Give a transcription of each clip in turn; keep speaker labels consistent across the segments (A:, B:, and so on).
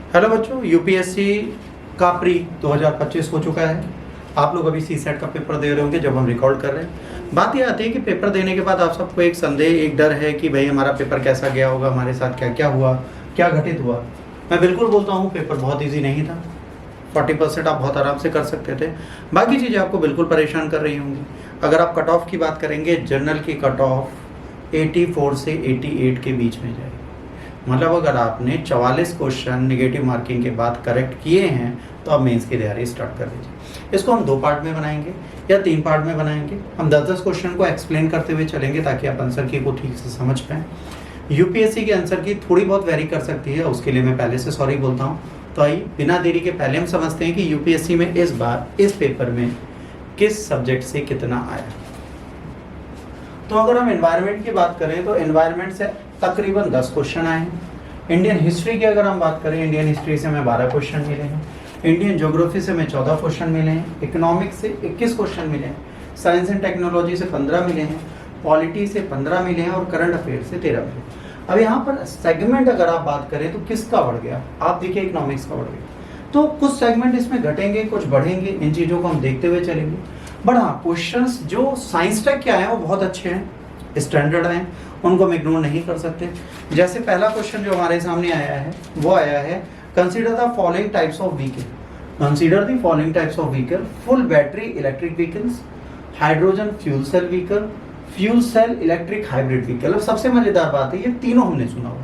A: Hello बच्चों, UPSC का pre 2025 हो चुका है। आप लोग अभी सीसेट का पेपर दे रहे होंगे जब हम रिकॉर्ड कर रहे हैं। बात ये आती है कि पेपर देने के बाद आप सबको एक संदेह, एक डर है कि भाई हमारा पेपर कैसा गया होगा, हमारे साथ क्या क्या हुआ, क्या घटित हुआ। मैं बिल्कुल बोलता हूँ पेपर बहुत ईजी नहीं था। 40% आप बहुत आराम से कर सकते थे। बाकी चीज़ें आपको बिल्कुल परेशान कर रही होंगी। अगर आप कट ऑफ की बात करेंगे, जनरल की कट ऑफ 84 से 88 के बीच में जाएगी। मतलब अगर आपने 44 क्वेश्चन नेगेटिव मार्किंग के बाद करेक्ट किए हैं तो आप मेंस की तैयारी स्टार्ट कर दीजिए। इसको हम 2 पार्ट में बनाएंगे या 3 पार्ट में बनाएंगे। हम 10-10 क्वेश्चन को एक्सप्लेन करते हुए चलेंगे ताकि आप आंसर की को ठीक से समझ पाएँ। यूपीएससी के आंसर की थोड़ी बहुत वेरी कर सकती है, उसके लिए मैं पहले से सॉरी बोलता हूँ। तो आइए बिना देरी के पहले हम समझते हैं कि यूपीएससी में इस बार इस पेपर में किस सब्जेक्ट से कितना आया। तो अगर हम एनवायरनमेंट की बात करें तो एनवायरनमेंट से तकरीबन 10 क्वेश्चन आए हैं। इंडियन हिस्ट्री की अगर हम बात करें, इंडियन हिस्ट्री से हमें 12 क्वेश्चन मिले हैं। इंडियन ज्योग्राफी से हमें 14 क्वेश्चन मिले हैं। इकोनॉमिक्स से 21 क्वेश्चन मिले हैं। साइंस एंड टेक्नोलॉजी से 15 मिले हैं। पॉलिटी से 15 मिले हैं और करंट अफेयर से 13 मिले हैं। अब यहाँ पर सेगमेंट अगर आप बात करें तो किसका बढ़ गया, आप देखिए इकोनॉमिक्स का बढ़ गया। तो कुछ सेगमेंट इसमें घटेंगे, कुछ बढ़ेंगे। इन चीज़ों को हम देखते हुए चलेंगे। बट हाँ, क्वेश्चंस जो साइंस टेक के आए हैं वो बहुत अच्छे हैं, स्टैंडर्ड हैं, उनको हम इग्नोर नहीं कर सकते। जैसे पहला क्वेश्चन जो हमारे सामने आया है वो आया है, consider the following types of vehicle. Consider the following types of vehicle: full battery electric vehicles, hydrogen fuel cell vehicle, fuel cell electric hybrid vehicle. अब सबसे मजेदार बात है, ये तीनों हमने सुना हुआ।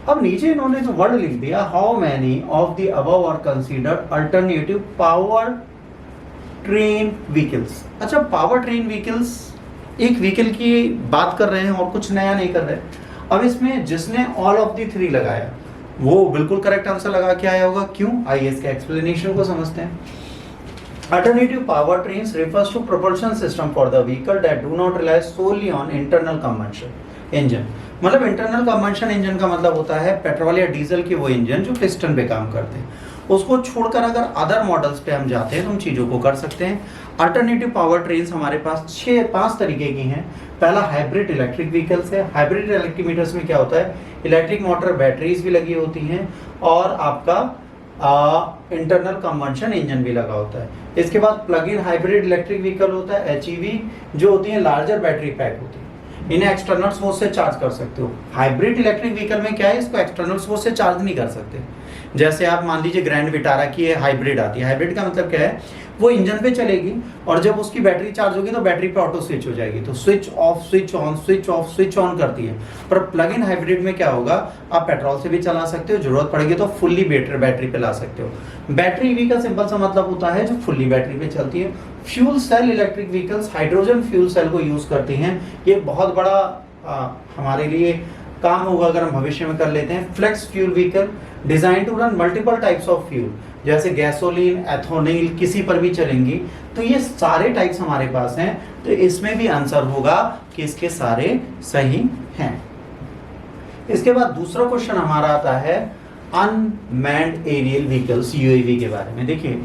A: अब नीचे इन्होंने जो वर्ड लिख दिया, how many of the above are considered alternative power train vehicles. अच्छा, पावर ट्रेन व्हीकल्स एक व्हीकल की बात कर रहे हैं और कुछ नया नहीं कर रहे। अब इसमें जिसने ऑल ऑफ दी 3 लगाया वो बिल्कुल करेक्ट आंसर लगा के आया होगा। क्यों? आइए इसके एक्सप्लेनेशन को समझते हैं। Alternative power trains refers to propulsion system for the vehicle that do not rely solely on internal combustion engine. मतलब इंटरनल कंबंशन इंजन का मतलब होता है पेट्रोल या डीजल के वो इंजन जो पिस्टन पे काम करते हैं। उसको छोड़कर अगर अदर मॉडल्स पे हम जाते हैं तो हम चीज़ों को कर सकते हैं। अल्टरनेटिव पावर ट्रेन्स हमारे पास 5 तरीके की हैं। पहला हाइब्रिड इलेक्ट्रिक व्हीकल्स है। हाइब्रिड इलेक्ट्रिक मीटर्स में क्या होता है, इलेक्ट्रिक मोटर बैटरीज भी लगी होती हैं और आपका इंटरनल कंबंशन इंजन भी लगा होता है। इसके बाद plug in hybrid electric vehicle होता है, HEV, जो होती है लार्जर बैटरी पैक होती है। इन्हें एक्सटर्नल सोर्स से चार्ज कर सकते हो। हाइब्रिड इलेक्ट्रिक व्हीकल में क्या है, इसको एक्सटर्नल सोर्स से चार्ज नहीं कर सकते। जैसे आप मान लीजिए ग्रैंड विटारा की हाइब्रिड आती है। हाइब्रिड का मतलब क्या है, वो इंजन पे चलेगी और जब उसकी बैटरी चार्ज होगी तो बैटरी पे ऑटो स्विच हो जाएगी, तो switch off switch on switch off switch on करती है। पर प्लग इन हाइब्रिड में क्या होगा, आप पेट्रोल से भी चला सकते हो, जरूरत पड़ेगी तो फुल्ली बैटरी पे ला सकते हो। बैटरी ईवी का सिंपल सा मतलब होता है जो फुल्ली बैटरी पे चलती है। Fuel cell electric vehicles hydrogen fuel cell को यूज करती हैं। ये बहुत बड़ा हमारे लिए काम होगा अगर हम भविष्य में कर लेते हैं। Flex fuel vehicle designed to run multiple types of fuel, जैसे गैसोलीन, एथोनिल, किसी पर भी चलेंगी। तो ये सारे टाइप्स हमारे पास हैं, तो इसमें भी आंसर होगा कि इसके सारे सही हैं। इसके बाद दूसरा क्वेश्चन हमारा आता है अनमैन्ड एरियल व्हीकल्स, यूएवी के बारे में। देखिए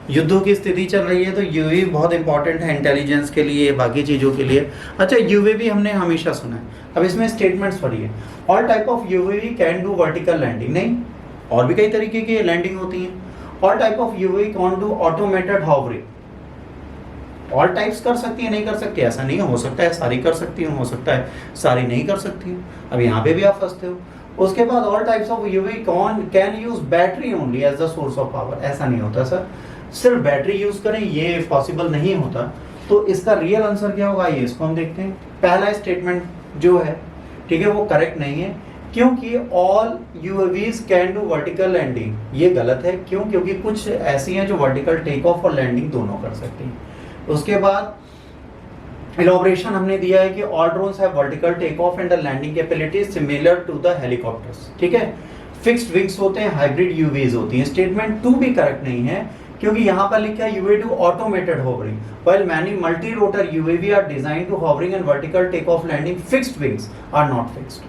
A: युद्धों की स्थिति चल रही है तो यूएवी बहुत इंपॉर्टेंट है इंटेलिजेंस के लिए, बाकी चीज़ों के लिए। अच्छा, यूएवी हमने हमेशा सुना है। अब इसमें स्टेटमेंट्स पढ़िए। All type of UAV can do vertical landing, नहीं, और भी कई तरीके की लैंडिंग होती है। All type of UAV can do automated hovering. All types कर सकती है, नहीं कर सकती, ऐसा नहीं हो सकता है सारी कर सकती हो सकता है सारी नहीं कर सकती है। अब यहाँ पे भी आप फंसते हो। उसके बाद all types of UAV can use battery only as the source of power. ऐसा नहीं होता सर, सिर्फ बैटरी यूज करें ये पॉसिबल नहीं होता। तो इसका रियल आंसर क्या होगा, ये इसको हम देखते हैं। पहला स्टेटमेंट जो है, ठीक है, वो करेक्ट नहीं है, क्योंकि all UAVs can do vertical landing, ये गलत है। क्यों? क्योंकि कुछ ऐसी हैं जो वर्टिकल टेक ऑफ और लैंडिंग दोनों कर सकती हैं। उसके बाद इलॉबरेशन हमने दिया है कि all drones have vertical take off and landing capability similar to the helicopters, ठीक है। फिक्स्ड विंग्स होते हैं, हाइब्रिड यूएवीज होती हैं। स्टेटमेंट 2 भी करेक्ट नहीं है, क्योंकि यहाँ पर लिखा है UAV do automated hovering while many multi-rotor UAV are designed to hovering and vertical take-off landing fixed wings are not fixed।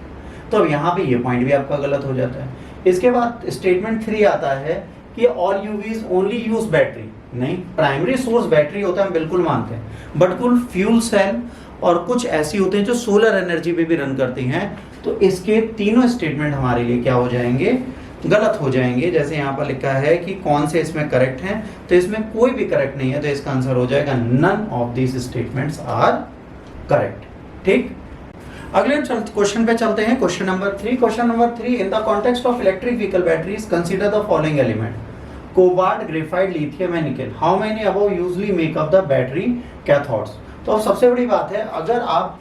A: तो अब यहाँ पे ये पॉइंट भी आपका गलत हो जाता है। इसके बाद स्टेटमेंट 3 आता है कि all UAVs only use battery, नहीं, प्राइमरी सोर्स बैटरी होता है, हम बिल्कुल मानते हैं, बट कुल फ्यूल सेल और कुछ ऐसी होते हैं जो सोलर एनर्जी पे भी रन करती हैं। तो इसके तीनों स्टेटमेंट हमारे लिए क्या हो जाएंगे, गलत हो जाएंगे। जैसे यहाँ पर लिखा है कि कौन से इसमें करेक्ट हैं, तो इसमें कोई भी करेक्ट नहीं है, तो इसका आंसर हो जाएगा none of these statements are correct. ठीक, अगले क्वेश्चन पे चलते हैं। Question number 3, in the context of electric vehicle batteries consider the following element cobalt, graphite, lithium and nickel. How many above usually make up the battery cathodes. तो अब सबसे बड़ी बात है, अगर आप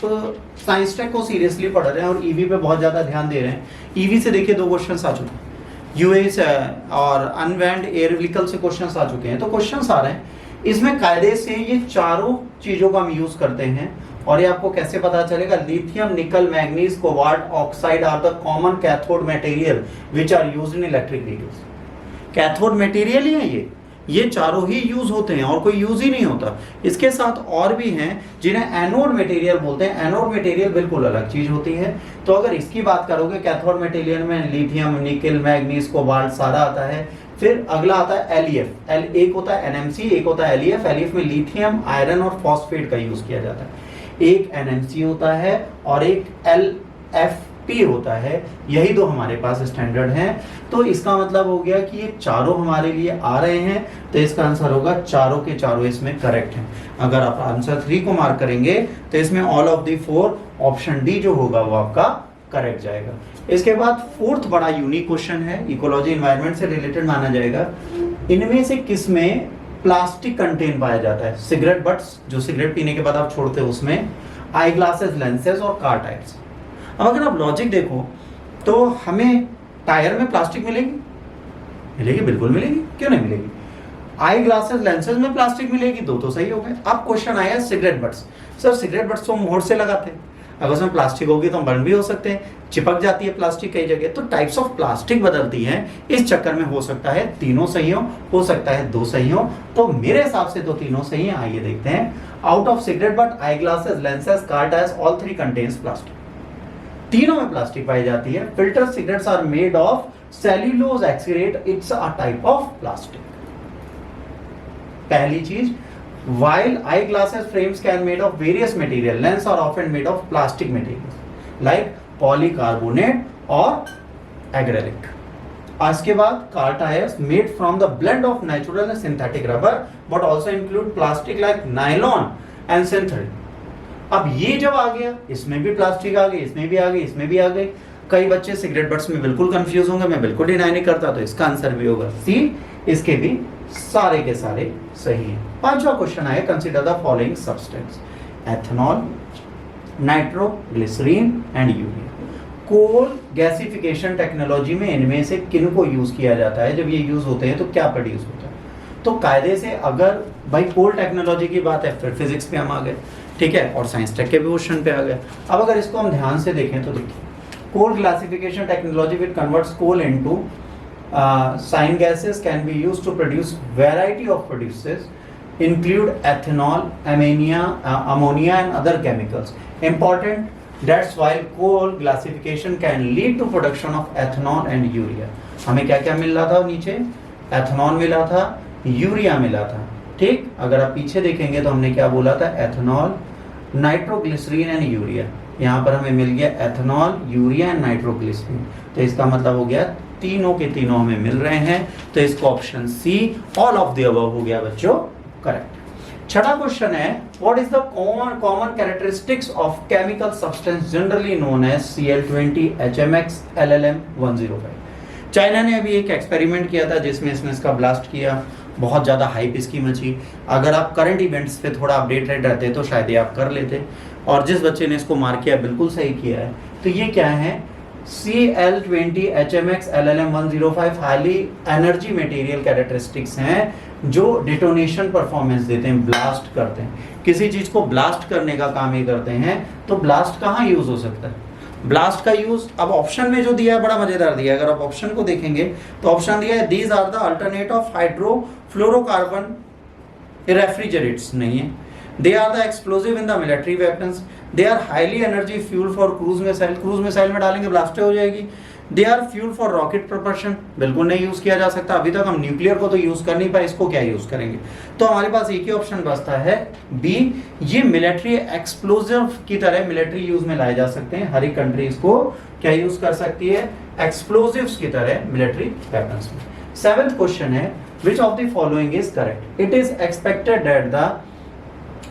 A: साइंस टेक को सीरियसली पढ़ रहे हैं और ईवी पे बहुत ज्यादा ध्यान दे रहे हैं, ईवी से देखिए 2 क्वेश्चंस आ चुके हैं, यूएस और अनवैंड एयर व्हीकल से क्वेश्चंस आ चुके हैं। तो क्वेश्चंस आ रहे हैं, इसमें कायदे से ये चारों चीजों का हम यूज करते हैं। और ये आपको कैसे पता चलेगा, lithium, nickel, manganese, cobalt oxide are the common cathode material which are used in electric vehicles. Cathode material ही है ये चारों ही यूज होते हैं और कोई यूज ही नहीं होता। इसके साथ और भी हैं जिन्हें एनोड मटेरियल बोलते हैं। एनोड मटेरियल बिल्कुल अलग चीज होती है। तो अगर इसकी बात करोगे, कैथोड मटेरियल में लिथियम, निकल, मैग्नीज, कोबाल्ट सारा आता है। फिर अगला आता है एलईएफ। एक होता है एनएमसी, एक होता है एलईएफ। एलईएफ में लिथियम, आयरन और फॉस्फेट का यूज किया जाता है। एक एनएमसी होता है और एक एलएफपी होता है। यही 2 हमारे पास स्टैंडर्ड हैं। तो इसका मतलब हो गया कि ये चारों हमारे लिए आ रहे हैं, तो इसका आंसर होगा चारों के चारों इसमें करेक्ट हैं। अगर आप आंसर 3 को मार्क करेंगे तो इसमें all of the 4 option D जो होगा वो आपका करेक्ट जाएगा। इसके बाद 4th बड़ा यूनिक क्वेश्चन है, इकोलॉजी एनवायरनमेंट से रिलेटेड माना जाएगा। इनमें से किसमें प्लास्टिक कंटेन पाया जाता है। सिगरेट बट्स, जो सिगरेट पीने के बाद आप छोड़ते हो उसमें, आई ग्लासेस, लेंसेज और कार टायर्स। अब अगर आप लॉजिक देखो तो हमें टायर में प्लास्टिक मिलेगी, मिलेगी, बिल्कुल मिलेगी, क्यों नहीं मिलेगी। आई ग्लासेस, लेंसेज में प्लास्टिक मिलेगी, 2 तो सही हो गए। अब क्वेश्चन आया cigarette butts. Sir cigarette butts तो मोड़ से लगाते हैं, अगर उसमें प्लास्टिक होगी तो बर्न भी हो सकते हैं, चिपक जाती है प्लास्टिक कई जगह। तो टाइप्स ऑफ प्लास्टिक बदलती हैं, इस चक्कर में हो सकता है 3 सही हो सकता है 2 सही हो। तो मेरे हिसाब से तो 3 सही है। आइए देखते हैं। Out of cigarette butt, eye glasses, lenses, car tyres, all 3 contains plastic. तीनों में प्लास्टिक पाई जाती है। Filter cigarettes are made of cellulose एक्सक्रीट, it's a type of plastic. पहली चीज, while eyeglasses frames can made of various material, lens are often made of plastic materials like polycarbonate or acrylic. इसके बाद car tires made from the blend of natural and synthetic rubber but also include plastic like nylon and synthetic. अब ये जब आ गया, इसमें भी plastic आ गई, इसमें भी आ गई, इसमें भी आ गई। कई बच्चे सिगरेट बट्स में बिल्कुल कंफ्यूज होंगे, मैं बिल्कुल डिनाई नहीं करता, तो इसका आंसर भी होगा सी। इसके भी सारे के सारे सही हैं। 5वां क्वेश्चन आया, consider the following substance, ethanol, nitroglycerine and urea. Coal gasification technology में इनमें से किन को यूज किया जाता है, जब ये यूज होते हैं तो क्या प्रोड्यूस होता है। तो कायदे से अगर भाई कोल टेक्नोलॉजी की बात है, फिर फिजिक्स पे हम आ गए, ठीक है, और साइंस टेक के भी क्वेश्चन पे आ गए। अब अगर इसको हम ध्यान से देखें तो देखिए, coal classification technology which converts coal into sign gases can be used to produce variety of producers include ethanol, ammonia and other chemicals. Important, that's why coal gasification can lead to production of ethanol and urea. हमें क्या क्या मिल रहा था नीचे, ethanol मिला था, urea मिला था। ठीक, अगर आप पीछे देखेंगे तो हमने क्या बोला था, एथेनॉल, नाइट्रोग्लिसरीन एंड यूरिया। यहाँ पर हमें मिल गया एथेनॉल, यूरिया एंड नाइट्रोग्लिसरीन। तो इसका मतलब हो गया तीनों के तीनों हमें मिल रहे हैं, तो इसको option C all of the above हो गया बच्चों करेक्ट। 6वां क्वेश्चन है, what is the common characteristics of chemical substance generally known as Cl20, HMX, LLM 105। China ने अभी एक एक्सपेरिमेंट किया था जिसमें इसने इसका ब्लास्ट किया, बहुत ज़्यादा हाइप इसकी मची। अगर आप करंट इवेंट्स पे थोड़ा अपडेटेड रहते तो शायद ये आप कर लेते, और जिस बच्चे ने इसको मार किया बिल्कुल सही किया है। तो ये क्या है, Cl20, HMX, LLM 105 highly energy material characteristics हैं जो डिटोनेशन परफॉर्मेंस देते हैं, ब्लास्ट करते हैं। किसी चीज को ब्लास्ट करने का काम ये करते हैं। तो ब्लास्ट कहाँ यूज हो सकता है, ब्लास्ट का यूज अब ऑप्शन में जो दिया है बड़ा मजेदार दिया है। अगर आप ऑप्शन को देखेंगे तो ऑप्शन दिया है, these are the alternate of hydrofluorocarbon refrigerants नहीं है, they are the explosive in the military weapons, they are highly energy fuel for cruise missile, cruise missile में डालेंगे ब्लास्ट हो जाएगी, they are fuel for rocket propulsion, बिल्कुल नहीं use किया जा सकता। अभी तक हम न्यूक्लियर को तो यूज कर नहीं पाए, इसको क्या यूज करेंगे? तो हमारे पास एक ही ऑप्शन बचता है बी, ये मिलिट्री एक्सप्लोजिव की तरह मिलिट्री यूज में लाए जा सकते हैं। हर एक कंट्री इसको क्या यूज कर सकती है? एक्सप्लोजिव्स की तरह मिलिट्री वेपन्स में। सेवेंथ क्वेश्चन है which of the following is correct? It is expected that the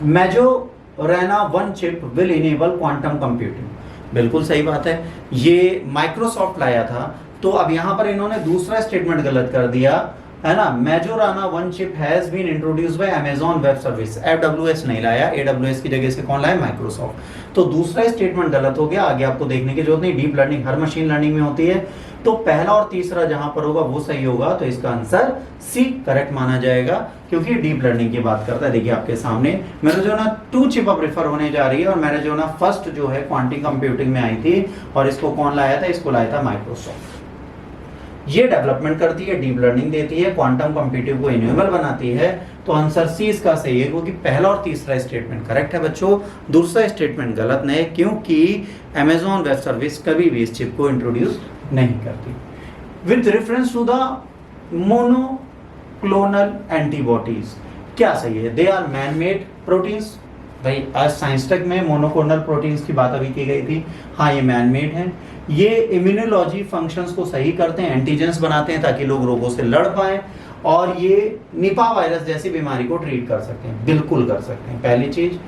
A: Majorana 1 chip will enable quantum computing. बिल्कुल सही बात है, ये माइक्रोसॉफ्ट लाया था। तो अब यहां पर इन्होंने दूसरा स्टेटमेंट गलत कर दिया है ना। Majorana 1 chip has been introduced by Amazon Web Service, AWS नहीं लाया, AWS की जगह से कौन लाया? माइक्रोसॉफ्ट। तो दूसरा स्टेटमेंट गलत हो गया, आगे आपको देखने की जरूरत नहीं। डीप लर्निंग हर मशीन लर्निंग में होती है, तो पहला और तीसरा जहां पर होगा वो सही होगा, तो इसका आंसर सी करेक्ट माना जाएगा, क्योंकि डीप लर्निंग की बात करता है। देखिए आपके सामने मेरे जो ना 2 चिप अब रेफर होने जा रही है, और मैंने जो ना फर्स्ट जो है क्वांटम कंप्यूटिंग में आई थी, और इसको कौन लाया था? इसको लाया था माइक्रोसॉफ्ट। ये डेवलपमेंट करती है, डीप लर्निंग देती है, क्वांटम कंप्यूटिंग को इनेबल बनाती है। तो आंसर सी इसका सही है, क्योंकि पहला और तीसरा स्टेटमेंट करेक्ट है बच्चों, दूसरा स्टेटमेंट गलत नहीं है, क्योंकि अमेज़न वेब सर्विस कभी भी इस चिप को इंट्रोड्यूस नहीं करती। With reference to the monoclonal antibodies, क्या सही है? They are man made proteins. भाई आज साइंस टेक में मोनोक्लोनल प्रोटीन्स की बात अभी की गई थी, हाँ ये मैन मेड है। ये इम्यूनोलॉजी फंक्शंस को सही करते हैं, एंटीजेंस बनाते हैं ताकि लोग रोगों से लड़ पाएं, और ये निपा वायरस जैसी बीमारी को ट्रीट कर सकते हैं, बिल्कुल कर सकते हैं। पहली चीज,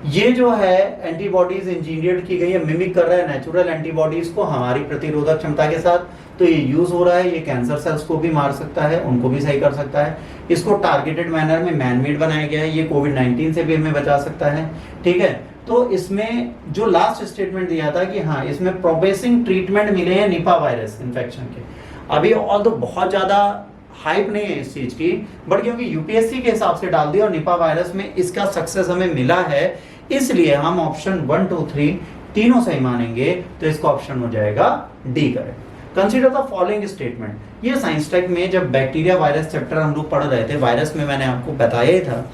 A: ये जो है एंटीबॉडीज इंजीनियर्ड की गई है, मिमिक कर रहा है नेचुरल एंटीबॉडीज को हमारी प्रतिरोधक क्षमता के साथ, तो ये यूज हो रहा है। ये कैंसर सेल्स को भी मार सकता है, उनको भी सही कर सकता है। इसको टारगेटेड मैनर में मैनमेड बनाया गया है, ये कोविड-19 से भी हमें बचा सकता है, ठीक है। तो इसमें जो लास्ट स्टेटमेंट दिया था कि हाँ इसमें प्रोग्रेसिंग ट्रीटमेंट मिले हैं निपा वायरस इन्फेक्शन के। अभी ऑल तो बहुत ज्यादा हाइप नहीं है इस चीज की, बट क्योंकि यूपीएससी के हिसाब से डाल दिया और निपा वायरस में इसका सक्सेस हमें मिला है, इसलिए हम ऑप्शन 1, 2, 3 तीनों सही मानेंगे, तो इसका ऑप्शन हो जाएगा D correct. Consider the following statement. ये साइंस टेक में जब बैक्टीरिया वायरस चैप्टर हम लोग पढ़ रहे थे, वायरस में मैंने आपको बताया ही था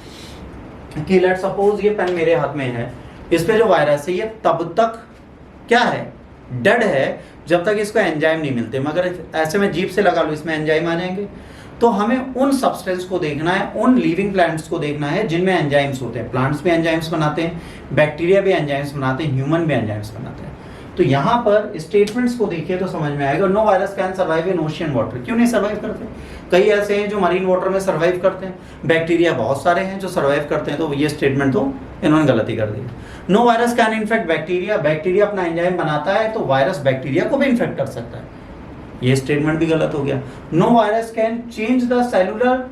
A: कि लेट सपोज ये पेन मेरे हाथ में है, इस पे जो वायरस है ये तब तक क्या है? डेड है, जब तक इसको एंजाइम नहीं मिलते। मगर ऐसे में जीभ से लगा लो, इसमें एंजाइम आ जाएंगे। तो हमें उन सब्सटेंस को देखना है, उन लिविंग प्लांट्स को देखना है जिनमें एंजाइम्स होते हैं। प्लांट्स भी एंजाइम्स बनाते हैं, बैक्टीरिया भी एंजाइम्स बनाते हैं, ह्यूमन भी एंजाइम्स बनाते हैं। तो यहाँ पर स्टेटमेंट्स को देखिए तो समझ में आएगा। No virus can survive in ocean water, क्यों नहीं सर्वाइव करते? कई ऐसे हैं जो मरीन वाटर में सर्वाइव करते हैं, बैक्टीरिया बहुत सारे हैं जो सर्वाइव करते हैं, तो ये स्टेटमेंट तो इन्होंने गलती कर दी। No virus can infect bacteria, bacteria अपना एंजाइम बनाता है तो वायरस बैक्टीरिया को भी इन्फेक्ट कर सकता है, ये स्टेटमेंट भी गलत हो गया। No virus can change the cellular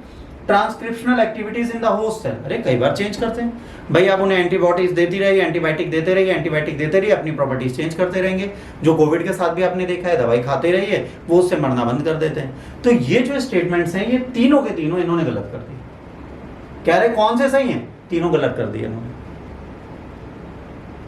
A: transcriptional activities in the host cell, अरे कई बार चेंज करते हैं भाई। आप उन्हें एंटीबॉडीज देती रहिए, एंटीबायोटिक देते रहिए, एंटीबायोटिक देते रहिए, अपनी प्रॉपर्टीज चेंज करते रहेंगे। जो कोविड के साथ भी आपने देखा है, दवाई खाते रहिए, वो उससे मरना बंद कर देते हैं। तो ये जो स्टेटमेंट्स हैं, ये तीनों के तीनों इन्होंने गलत कर दिए। कह रहे कौन से सही हैं? तीनों गलत कर दिए इन्होंने,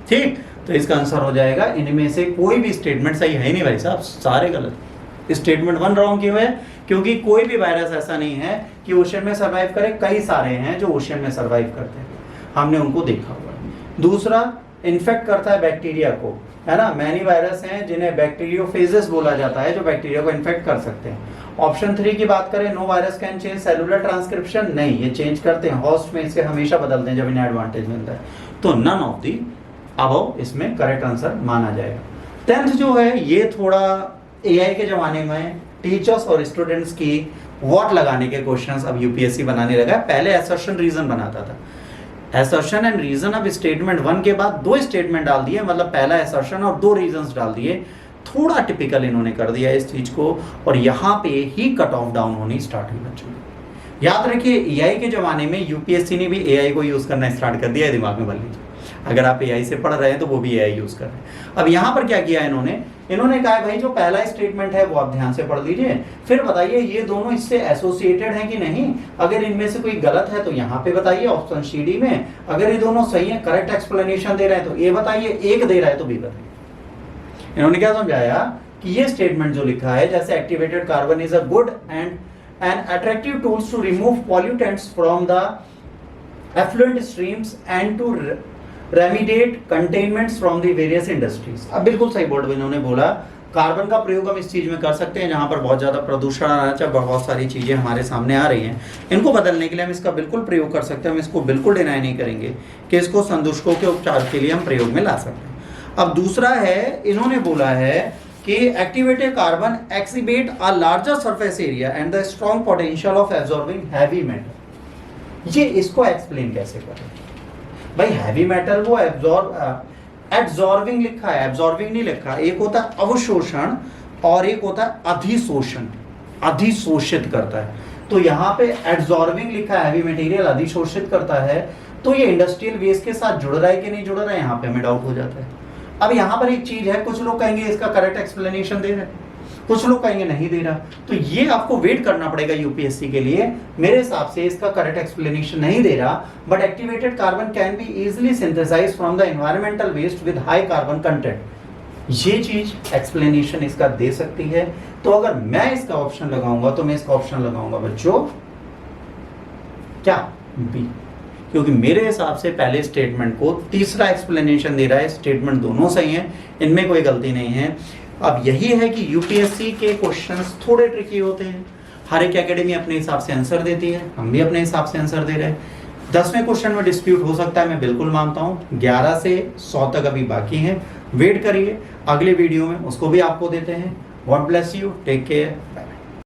A: ठीक। तो इसका आंसर हो जाएगा, इनमें से कोई भी स्टेटमेंट सही है ही नहीं भाई साहब, सारे गलत। स्टेटमेंट 1 रॉन्ग क्यों है? क्योंकि कोई भी वायरस ऐसा नहीं है कि ओशन में सर्वाइव करे, कई सारे हैं जो ओशन में सर्वाइव करते हैं, हमने उनको देखा हुआ है। दूसरा, इन्फेक्ट करता है बैक्टीरिया को, है ना। मैनी वायरस हैं जिन्हें बैक्टीरियोफेजेस बोला जाता है, जो बैक्टीरिया को इन्फेक्ट कर सकते हैं। ऑप्शन 3 की बात करें, no virus can change cellular transcription, नहीं, ये चेंज करते हैं होस्ट में, इसके हमेशा बदलते हैं जब इन्हें एडवांटेज मिलता है। तो नन ऑफ दी अबव इसमें करेक्ट आंसर माना जाएगा। 10th जो है ये थोड़ा एआई के जमाने में टीचर्स और स्टूडेंट्स की वॉट लगाने के क्वेश्चंस अब यूपीएससी बनाने लगा है। पहले असर्शन रीजन बनाता था, असर्शन एंड रीजन। अब स्टेटमेंट 1 के बाद 2 स्टेटमेंट डाल दिए, मतलब पहला असर्शन और 2 रीजंस डाल दिए। थोड़ा टिपिकल इन्होंने कर दिया इस चीज को, और यहाँ पे ही कट ऑफ डाउन होनी स्टार्ट हुई बच्चों। याद रखिए एआई के जमाने में यूपीएससी ने भी एआई को यूज करना स्टार्ट कर दिया है, दिमाग में भर लीजिए। अगर आप एआई से पढ़ रहे हैं तो वो भी एआई यूज कर रहे हैं। अब यहाँ पर क्या किया इन्होंने कहा भाई जो पहला स्टेटमेंट है वो आप ध्यान से पढ़ लीजिए, फिर बताइए ये दोनों इससे एसोसिएटेड हैं कि नहीं। अगर इनमें से कोई गलत है तो यहाँ पे बताइए ऑप्शन सी डी में, अगर ये दोनों सही है, करेक्ट एक्सप्लेनेशन दे रहे हैं तो ये बताइए, एक दे रहा है तो बी बताइए। इन्होंने क्या समझाया कि ये स्टेटमेंट जो लिखा है, जैसे activated carbon is a good and an attractive tools to remove pollutants from the effluent streams and to remediate containments from the various industries. अब बिल्कुल सही बोर्ड में इन्होंने बोला कार्बन का प्रयोग हम इस चीज़ में कर सकते हैं जहाँ पर बहुत ज़्यादा प्रदूषण आ रहा है, बहुत सारी चीज़ें हमारे सामने आ रही हैं, इनको बदलने के लिए हम इसका बिल्कुल प्रयोग कर सकते हैं। हम इसको बिल्कुल डिनाई नहीं करेंगे कि इसको संदूषकों के उपचार के लिए हम प्रयोग में ला सकते हैं। अब दूसरा है, इन्होंने बोला है कि activated carbon exhibit a larger surface area and the strong potential of absorbing heavy metal. ये इसको एक्सप्लेन कैसे करें भाई? हैवी मेटल वो एब्जॉर्बिंग लिखा है, एब्जॉर्बिंग नहीं लिखा। एक होता है अवशोषण और एक होता है अधिशोषण, अधिशोषित करता है। तो यहाँ पे एब्जॉर्बिंग लिखा है, हैवी मटेरियल अधिशोषित करता है, तो ये इंडस्ट्रियल वेस्ट के साथ जुड़ रहा है कि नहीं जुड़ रहा है, यहाँ पे हमें डाउट हो जाता है। अब यहाँ पर एक चीज है, कुछ लोग कहेंगे इसका करेक्ट एक्सप्लेनेशन दे रहे हैं, कुछ लोग कहेंगे नहीं दे रहा, तो ये आपको वेट करना पड़ेगा यूपीएससी के लिए। मेरे हिसाब से इसका करेक्ट एक्सप्लेनेशन नहीं दे रहा, but activated carbon can be easily synthesized from the environmental waste with high carbon content. ये चीज एक्सप्लेनेशन इसका दे सकती है। तो अगर मैं इसका ऑप्शन लगाऊंगा तो मैं इसका ऑप्शन लगाऊंगा बच्चों क्या, बी, क्योंकि मेरे हिसाब से पहले स्टेटमेंट को तीसरा एक्सप्लेनेशन दे रहा है। स्टेटमेंट दोनों सही हैं, इनमें कोई गलती नहीं है। अब यही है कि यूपीएससी के क्वेश्चंस थोड़े ट्रिकी होते हैं, हर एक एकेडमी अपने हिसाब से आंसर देती है, हम भी अपने हिसाब से आंसर दे रहे हैं। 10वें क्वेश्चन में डिस्प्यूट हो सकता है, मैं बिल्कुल मानता हूँ। 11 से 100 तक अभी बाकी हैं, वेट करिए, अगले वीडियो में उसको भी आपको देते हैं। God bless you, take care, bye.